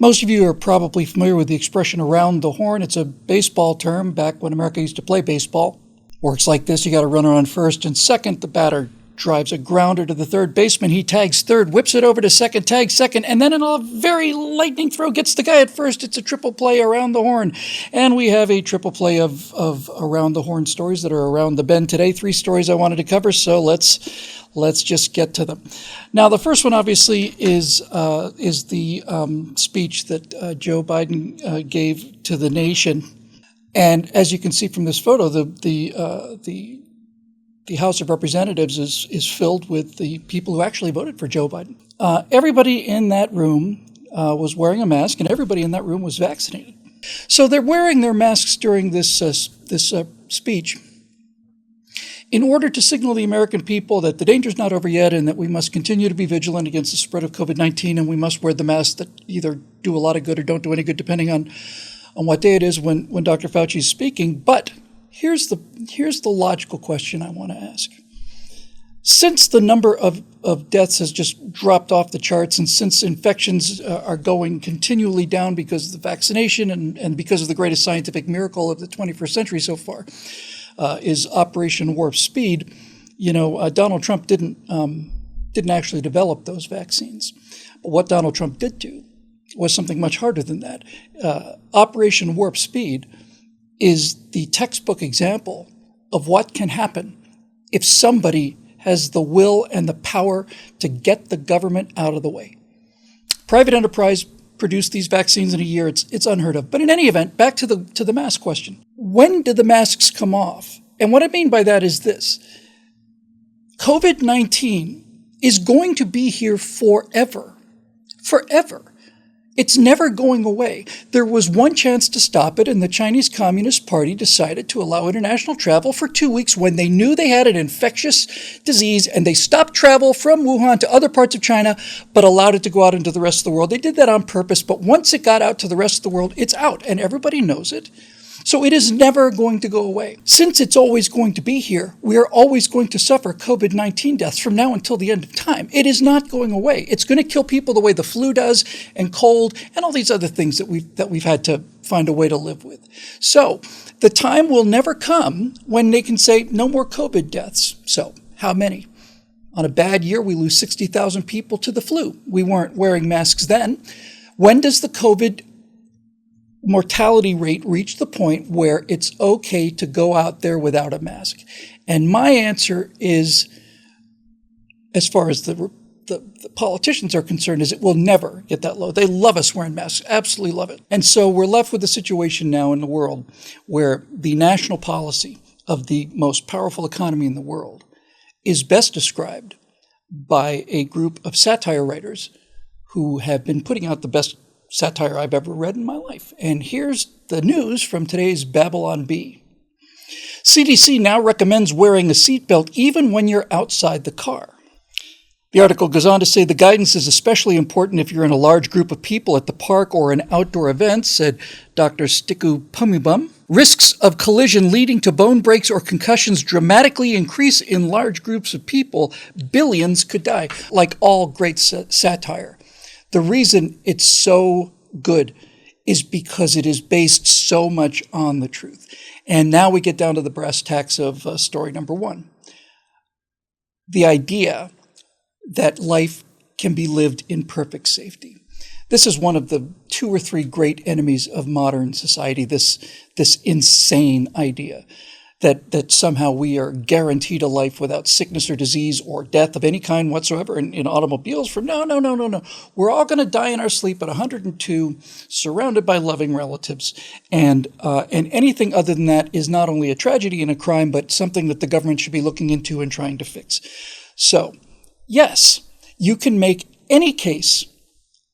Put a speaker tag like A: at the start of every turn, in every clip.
A: Most of you are probably familiar with the expression around the horn. It's a baseball term back when America used to play baseball. Works like this. You got a runner on first and second. The batter drives a grounder to the third baseman. He tags third, whips it over to second, tags second, and then in a very lightning throw gets the guy at first. It's a triple play around the horn. And we have a triple play of around the horn stories that are around the bend today. 3 stories I wanted to cover, so let's just get to them. Now, the first one obviously is the speech that Joe Biden gave to the nation. And as you can see from this photo, the House of Representatives is filled with the people who actually voted for Joe Biden. Everybody in that room was wearing a mask, and everybody in that room was vaccinated. So they're wearing their masks during this speech in order to signal the American people that the danger's not over yet and that we must continue to be vigilant against the spread of COVID-19, and we must wear the masks that either do a lot of good or don't do any good, depending on what day it is when Dr. Fauci is speaking. But here's the logical question I want to ask. Since the number of deaths has just dropped off the charts, and since infections are going continually down because of the vaccination and because of the greatest scientific miracle of the 21st century so far, is Operation Warp Speed, Donald Trump didn't actually develop those vaccines. But what Donald Trump did do was something much harder than that. Operation Warp Speed is the textbook example of what can happen if somebody has the will and the power to get the government out of the way. Private enterprise produced these vaccines in a year. It's unheard of. But in any event, back to the mask question. When did the masks come off? And what I mean by that is this. COVID-19 is going to be here forever. Forever. It's never going away. There was one chance to stop it, and the Chinese Communist Party decided to allow international travel for 2 weeks when they knew they had an infectious disease, and they stopped travel from Wuhan to other parts of China, but allowed it to go out into the rest of the world. They did that on purpose, but once it got out to the rest of the world, it's out, and everybody knows it. So it is never going to go away. Since it's always going to be here, we are always going to suffer COVID-19 deaths from now until the end of time. It is not going away. It's going to kill people the way the flu does, and cold, and all these other things that we've had to find a way to live with. So the time will never come when they can say no more COVID deaths. So how many? On a bad year, we lose 60,000 people to the flu. We weren't wearing masks then. When does the COVID mortality rate reach the point where it's okay to go out there without a mask? And my answer is, as far as the politicians are concerned, is it will never get that low. They love us wearing masks, absolutely love it. And so we're left with a situation now in the world where the national policy of the most powerful economy in the world is best described by a group of satire writers who have been putting out the best satire I've ever read in my life. And here's the news from today's Babylon Bee. CDC now recommends wearing a seatbelt even when you're outside the car. The article goes on to say the guidance is especially important if you're in a large group of people at the park or an outdoor event, said Dr. Stiku Pumibum. Risks of collision leading to bone breaks or concussions dramatically increase in large groups of people. Billions could die. Like all great satire, the reason it's so good is because it is based so much on the truth. And now we get down to the brass tacks of story number 1. The idea that life can be lived in perfect safety. This is one of the 2 or 3 great enemies of modern society, this insane idea that somehow we are guaranteed a life without sickness or disease or death of any kind whatsoever in automobiles. From no. We're all going to die in our sleep at 102, surrounded by loving relatives. And anything other than that is not only a tragedy and a crime, but something that the government should be looking into and trying to fix. So, yes, you can make any case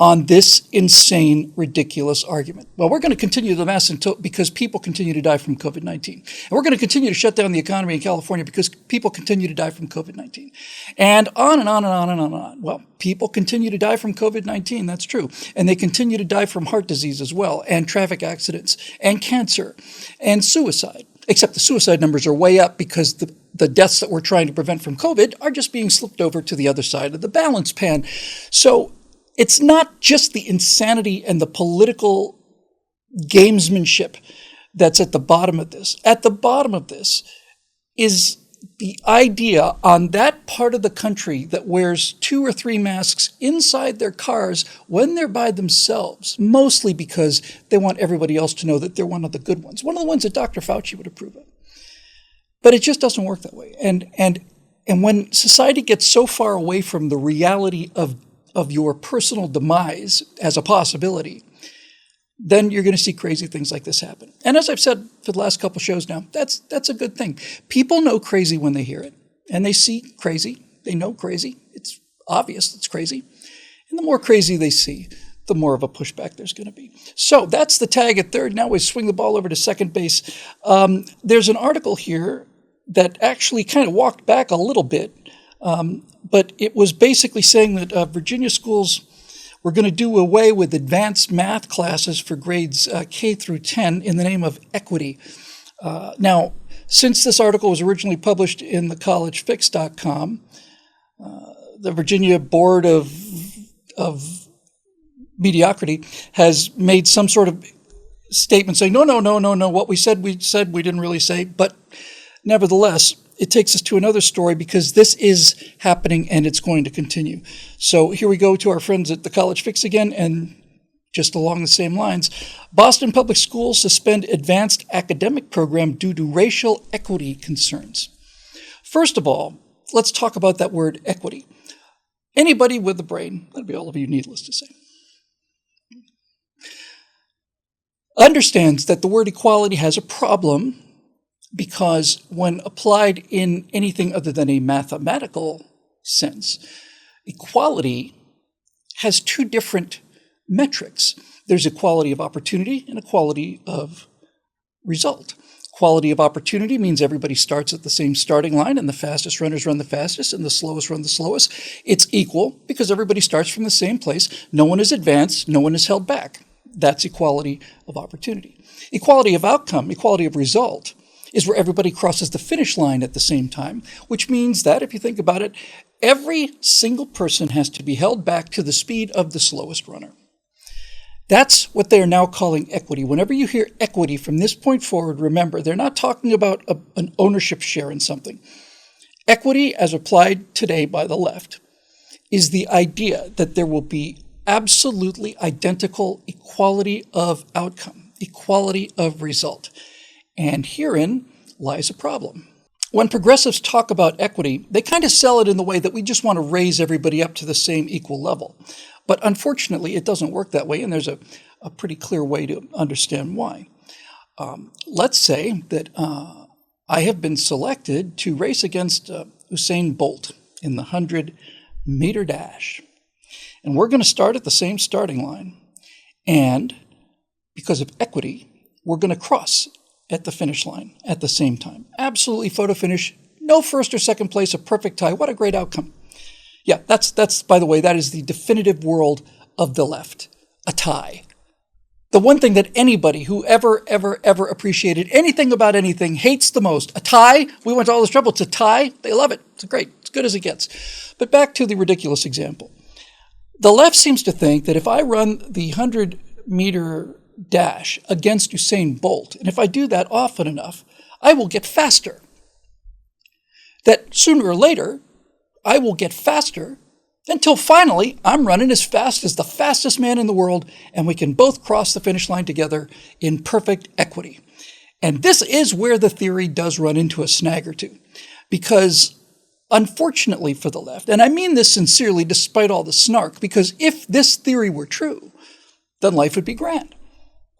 A: on this insane, ridiculous argument. Well, we're going to continue the mask because people continue to die from COVID-19. And we're going to continue to shut down the economy in California because people continue to die from COVID-19. And on and on and on and on and on. Well, people continue to die from COVID-19, that's true. And they continue to die from heart disease as well, and traffic accidents, and cancer, and suicide. Except the suicide numbers are way up because the deaths that we're trying to prevent from COVID are just being slipped over to the other side of the balance pan. So It's not just the insanity and the political gamesmanship that's at the bottom of this. At the bottom of this is the idea on that part of the country that wears 2 or 3 masks inside their cars when they're by themselves, mostly because they want everybody else to know that they're one of the good ones, one of the ones that Dr. Fauci would approve of. But it just doesn't work that way. And when society gets so far away from the reality of your personal demise as a possibility, then you're going to see crazy things like this happen. And as I've said for the last couple shows now, that's a good thing. People know crazy when they hear it, and they see crazy. They know crazy. It's obvious it's crazy. And the more crazy they see, the more of a pushback there's going to be. So that's the tag at third. Now we swing the ball over to second base. There's an article here that actually kind of walked back a little bit, but it was basically saying that Virginia schools were going to do away with advanced math classes for grades K through 10 in the name of equity. Now, since this article was originally published in thecollegefix.com, the Virginia Board of Mediocrity has made some sort of statement saying, no, what we said, we didn't really say. But nevertheless, it takes us to another story because this is happening and it's going to continue. So here we go to our friends at the College Fix again, and just along the same lines. Boston Public Schools suspend advanced academic program due to racial equity concerns. First of all, let's talk about that word equity. Anybody with a brain, that'd be all of you, needless to say, understands that the word equality has a problem, because when applied in anything other than a mathematical sense, equality has 2 different metrics. There's equality of opportunity and equality of result. Equality of opportunity means everybody starts at the same starting line, and the fastest runners run the fastest and the slowest run the slowest. It's equal because everybody starts from the same place. No one is advanced, no one is held back. That's equality of opportunity. Equality of outcome, equality of result, is where everybody crosses the finish line at the same time, which means that, if you think about it, every single person has to be held back to the speed of the slowest runner. That's what they are now calling equity. Whenever you hear equity from this point forward, remember, they're not talking about an ownership share in something. Equity, as applied today by the left, is the idea that there will be absolutely identical equality of outcome, equality of result. And herein lies a problem. When progressives talk about equity, they kind of sell it in the way that we just want to raise everybody up to the same equal level. But unfortunately, it doesn't work that way, and there's a pretty clear way to understand why. Let's say that I have been selected to race against Usain Bolt in the 100-meter dash. And we're going to start at the same starting line. And because of equity, we're going to cross at the finish line at the same time. Absolutely photo finish, no first or second place, a perfect tie. What a great outcome. Yeah, that's by the way, that is the definitive world of the left, a tie. The one thing that anybody who ever appreciated anything about anything hates the most, a tie. We went to all this trouble. It's a tie. They love it. It's great. It's good as it gets. But back to the ridiculous example. The left seems to think that if I run the 100-meter dash against Usain Bolt, and if I do that often enough, I will get faster. That sooner or later, I will get faster until finally I'm running as fast as the fastest man in the world, and we can both cross the finish line together in perfect equity. And this is where the theory does run into a snag or two, because unfortunately for the left, and I mean this sincerely despite all the snark, because if this theory were true, then life would be grand.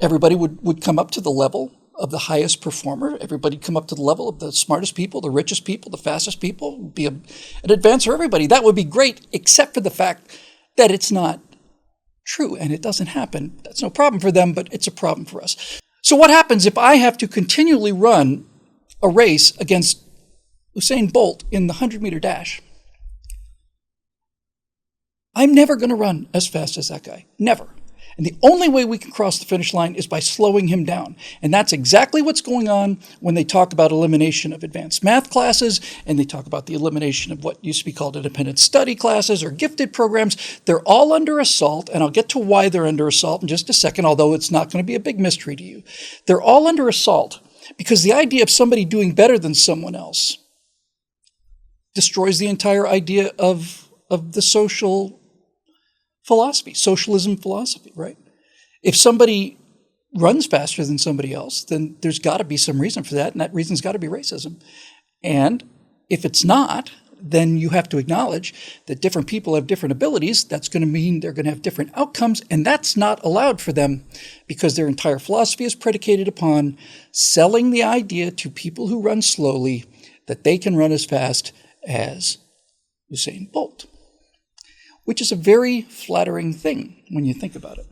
A: Everybody would come up to the level of the highest performer. Everybody come up to the level of the smartest people, the richest people, the fastest people. It would be an advance for everybody. That would be great, except for the fact that it's not true and it doesn't happen. That's no problem for them, but it's a problem for us. So what happens if I have to continually run a race against Usain Bolt in the 100-meter dash? I'm never going to run as fast as that guy. Never. And the only way we can cross the finish line is by slowing him down. And that's exactly what's going on when they talk about elimination of advanced math classes, and they talk about the elimination of what used to be called independent study classes or gifted programs. They're all under assault, and I'll get to why they're under assault in just a second, although it's not going to be a big mystery to you. They're all under assault because the idea of somebody doing better than someone else destroys the entire idea of the social philosophy, socialism philosophy, right? If somebody runs faster than somebody else, then there's got to be some reason for that, and that reason's got to be racism. And if it's not, then you have to acknowledge that different people have different abilities. That's going to mean they're going to have different outcomes, and that's not allowed for them because their entire philosophy is predicated upon selling the idea to people who run slowly that they can run as fast as Usain Bolt, which is a very flattering thing when you think about it.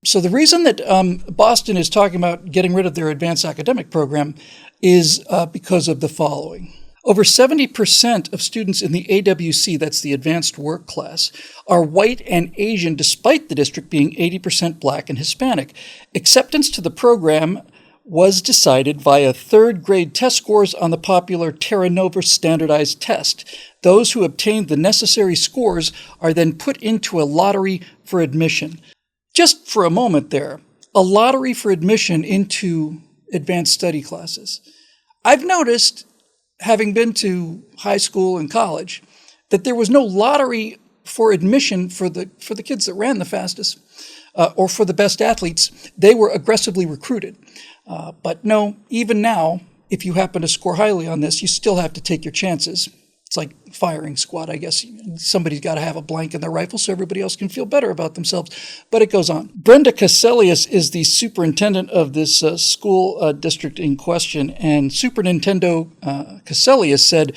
A: So the reason that Boston is talking about getting rid of their advanced academic program is because of the following. Over 70% of students in the AWC, that's the advanced work class, are white and Asian, despite the district being 80% black and Hispanic. Acceptance to the program was decided via third-grade test scores on the popular Terra Nova standardized test. Those who obtained the necessary scores are then put into a lottery for admission. Just for a moment there, a lottery for admission into advanced study classes. I've noticed, having been to high school and college, that there was no lottery for admission for the kids that ran the fastest or for the best athletes. They were aggressively recruited. But no, even now, if you happen to score highly on this, you still have to take your chances. It's like firing squad, I guess. Somebody's got to have a blank in their rifle so everybody else can feel better about themselves. But it goes on. Brenda Caselius is the superintendent of this school district in question, and Superintendent Caselius said,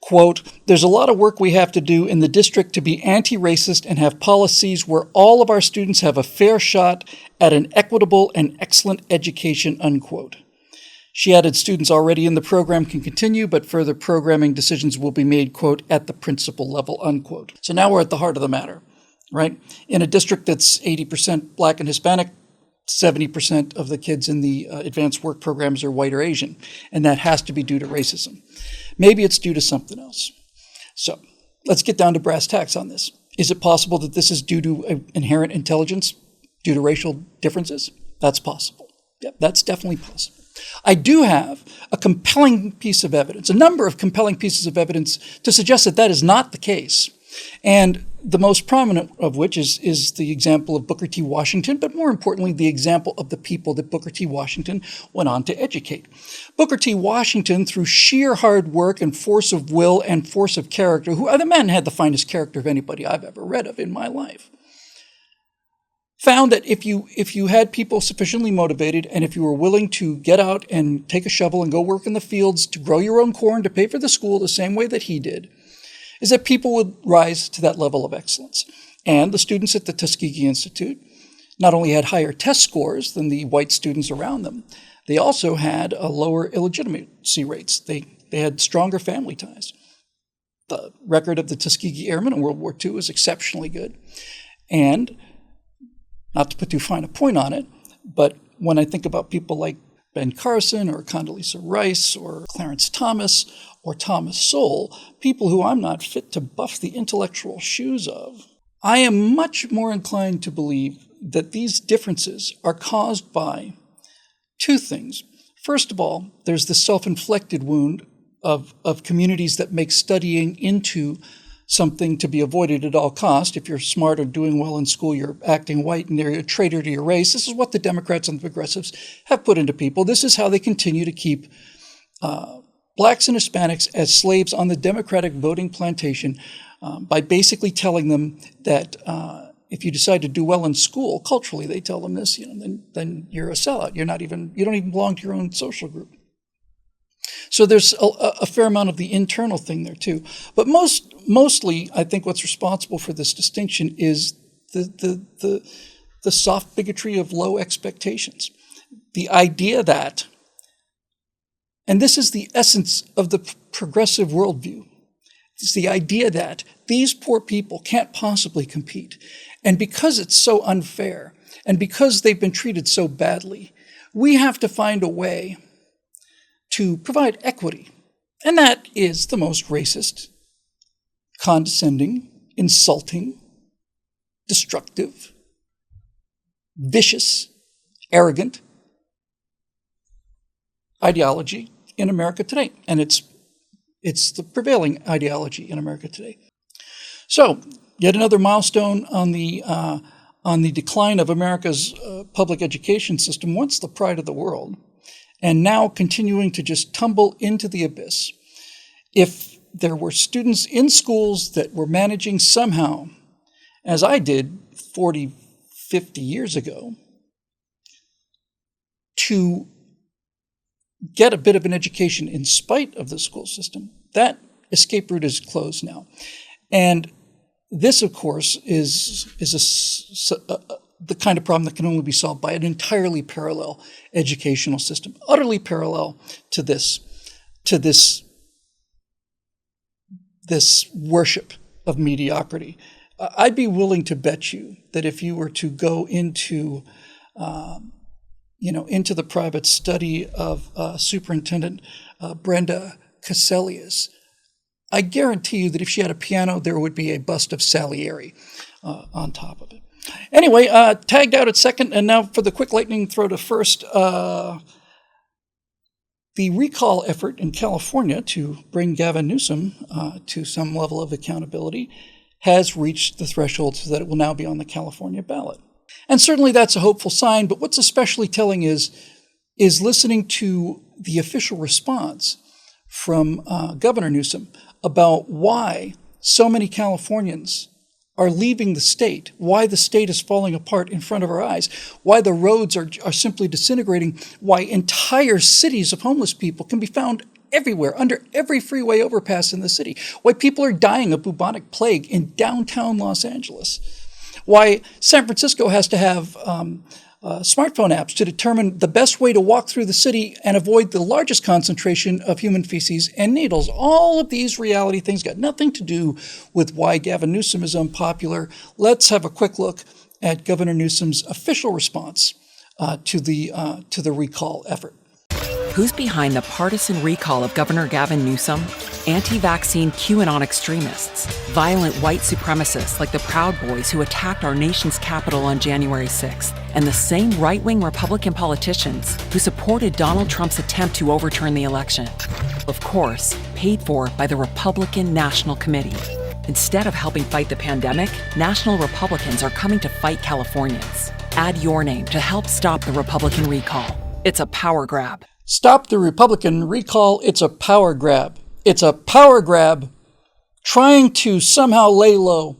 A: quote, "There's a lot of work we have to do in the district to be anti-racist and have policies where all of our students have a fair shot at an equitable and excellent education," unquote. She added students already in the program can continue, but further programming decisions will be made, quote, "at the principal level," unquote. So now we're at the heart of the matter, right? In a district that's 80% black and Hispanic, 70% of the kids in the advanced work programs are white or Asian, and that has to be due to racism. Maybe it's due to something else. So let's get down to brass tacks on this. Is it possible that this is due to inherent intelligence, due to racial differences? That's possible. Yep, that's definitely possible. I do have a compelling piece of evidence, a number of compelling pieces of evidence to suggest that that is not the case. And the most prominent of which is the example of Booker T. Washington, but more importantly, the example of the people that Booker T. Washington went on to educate. Booker T. Washington, through sheer hard work and force of will and force of character, the man had the finest character of anybody I've ever read of in my life, found that if you had people sufficiently motivated and if you were willing to get out and take a shovel and go work in the fields to grow your own corn to pay for the school the same way that he did, is that people would rise to that level of excellence. And the students at the Tuskegee Institute not only had higher test scores than the white students around them, they also had a lower illegitimacy rates. They had stronger family ties. The record of the Tuskegee Airmen in World War II is exceptionally good. And not to put too fine a point on it, but when I think about people like Ben Carson or Condoleezza Rice or Clarence Thomas or Thomas Sowell, people who I'm not fit to buff the intellectual shoes of, I am much more inclined to believe that these differences are caused by two things. First of all, there's the self-inflicted wound of communities that make studying into something to be avoided at all cost. If you're smart or doing well in school, you're acting white and you're a traitor to your race. This is what the Democrats and the progressives have put into people. This is how they continue to keep blacks and Hispanics as slaves on the Democratic voting plantation by basically telling them that if you decide to do well in school, culturally they tell them this, then you're a sellout. You don't even belong to your own social group. So there's a fair amount of the internal thing there too. But mostly, I think what's responsible for this distinction is the soft bigotry of low expectations. The idea that, and this is the essence of the progressive worldview, it's the idea that these poor people can't possibly compete. And because it's so unfair, And because they've been treated so badly, we have to find a way to provide equity. And that is the most racist, condescending, insulting, destructive, vicious, arrogant ideology in America today. And it's the prevailing ideology in America today. So, yet another milestone on the decline of America's public education system, once the pride of the world, and now continuing to just tumble into the abyss. If there were students in schools that were managing somehow, as I did 40, 50 years ago, to get a bit of an education in spite of the school system, that escape route is closed now. And this, of course, is the kind of problem that can only be solved by an entirely parallel educational system, utterly parallel to this worship of mediocrity. I'd be willing to bet you that if you were to go into the private study of Superintendent Brenda Cassellius, I guarantee you that if she had a piano, there would be a bust of Salieri on top of it. Anyway, tagged out at second, and now for the quick lightning throw to first. The recall effort in California to bring Gavin Newsom to some level of accountability has reached the threshold so that it will now be on the California ballot. And certainly that's a hopeful sign, but what's especially telling is listening to the official response from Governor Newsom about why so many Californians are leaving the state, why the state is falling apart in front of our eyes, why the roads are simply disintegrating, why entire cities of homeless people can be found everywhere, under every freeway overpass in the city, why people are dying of bubonic plague in downtown Los Angeles, why San Francisco has to have smartphone apps to determine the best way to walk through the city and avoid the largest concentration of human feces and needles. All of these reality things got nothing to do with why Gavin Newsom is unpopular. Let's have a quick look at Governor Newsom's official response to the recall effort.
B: Who's behind the partisan recall of Governor Gavin Newsom? Anti-vaccine QAnon extremists, violent white supremacists like the Proud Boys who attacked our nation's capital on January 6th, and the same right-wing Republican politicians who supported Donald Trump's attempt to overturn the election. Of course, paid for by the Republican National Committee. Instead of helping fight the pandemic, national Republicans are coming to fight Californians. Add your name to help stop the Republican recall. It's a power grab.
A: Stop the Republican recall. It's a power grab. It's a power grab trying to somehow lay low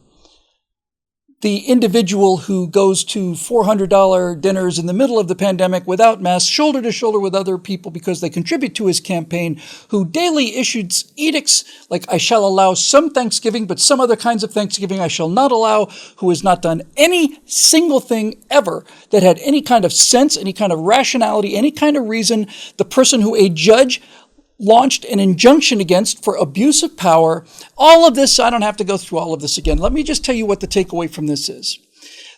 A: the individual who goes to $400 dinners in the middle of the pandemic without masks, shoulder to shoulder with other people because they contribute to his campaign, who daily issues edicts like, I shall allow some Thanksgiving, but some other kinds of Thanksgiving I shall not allow, who has not done any single thing ever that had any kind of sense, any kind of rationality, any kind of reason. The person who a judge launched an injunction against for abuse of power. All of this, I don't have to go through all of this again. Let me just tell you what the takeaway from this is.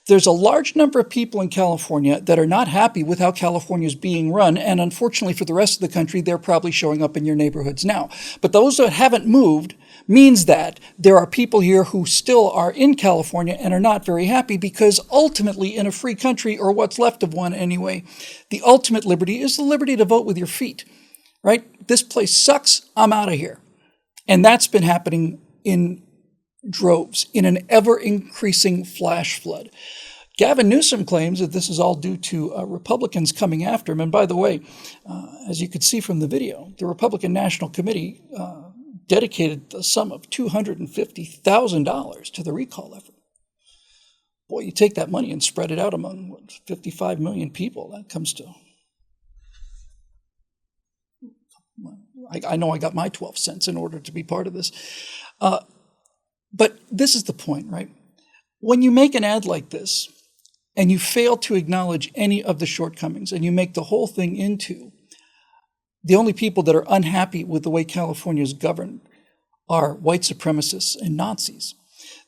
A: There's a large number of people in California that are not happy with how California is being run, and unfortunately for the rest of the country, they're probably showing up in your neighborhoods now. But those that haven't moved means that there are people here who still are in California and are not very happy, because ultimately in a free country, or what's left of one anyway, the ultimate liberty is the liberty to vote with your feet. Right? This place sucks. I'm out of here. And that's been happening in droves, in an ever-increasing flash flood. Gavin Newsom claims that this is all due to Republicans coming after him. And by the way, as you could see from the video, the Republican National Committee dedicated the sum of $250,000 to the recall effort. Boy, you take that money and spread it out among 55 million people. That comes to... I know I got my 12 cents in order to be part of this. But this is the point, right? When you make an ad like this and you fail to acknowledge any of the shortcomings and you make the whole thing into the only people that are unhappy with the way California is governed are white supremacists and Nazis,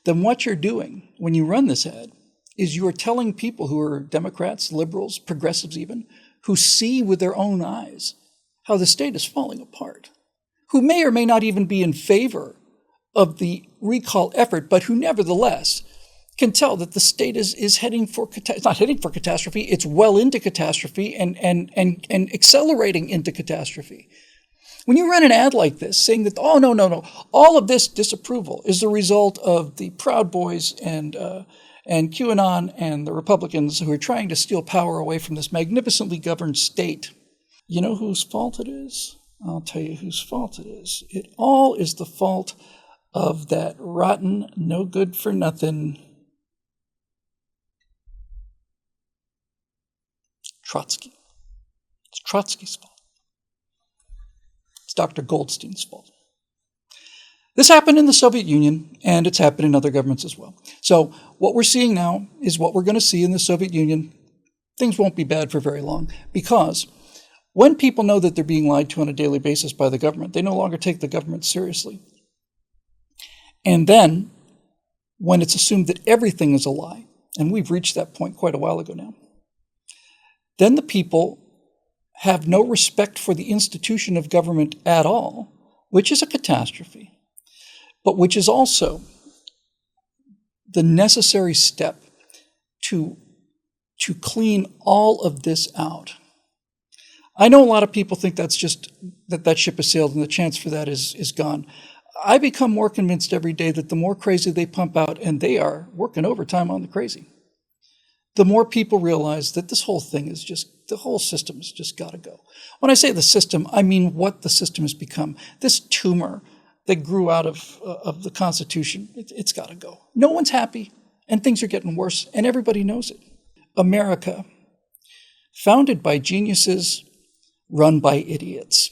A: then what you're doing when you run this ad is you are telling people who are Democrats, liberals, progressives even, who see with their own eyes how the state is falling apart, who may or may not even be in favor of the recall effort, but who nevertheless can tell that the state is heading for, it's not heading for catastrophe, it's well into catastrophe and accelerating into catastrophe. When you run an ad like this saying that, oh, no, all of this disapproval is the result of the Proud Boys and QAnon and the Republicans who are trying to steal power away from this magnificently governed state, you know whose fault it is? I'll tell you whose fault it is. It all is the fault of that rotten, no good for nothing Trotsky. It's Trotsky's fault. It's Dr. Goldstein's fault. This happened in the Soviet Union, and it's happened in other governments as well. So what we're seeing now is what we're going to see in the Soviet Union. Things won't be bad for very long, because when people know that they're being lied to on a daily basis by the government, they no longer take the government seriously. And then, when it's assumed that everything is a lie, and we've reached that point quite a while ago now, then the people have no respect for the institution of government at all, which is a catastrophe, but which is also the necessary step to clean all of this out. I know a lot of people think that's just that ship has sailed and the chance for that is gone. I become more convinced every day that the more crazy they pump out, and they are working overtime on the crazy, the more people realize that this whole thing is just, the whole system has just got to go. When I say the system, I mean what the system has become. This tumor that grew out of the Constitution, it's got to go. No one's happy, and things are getting worse, and everybody knows it. America, founded by geniuses, run by idiots.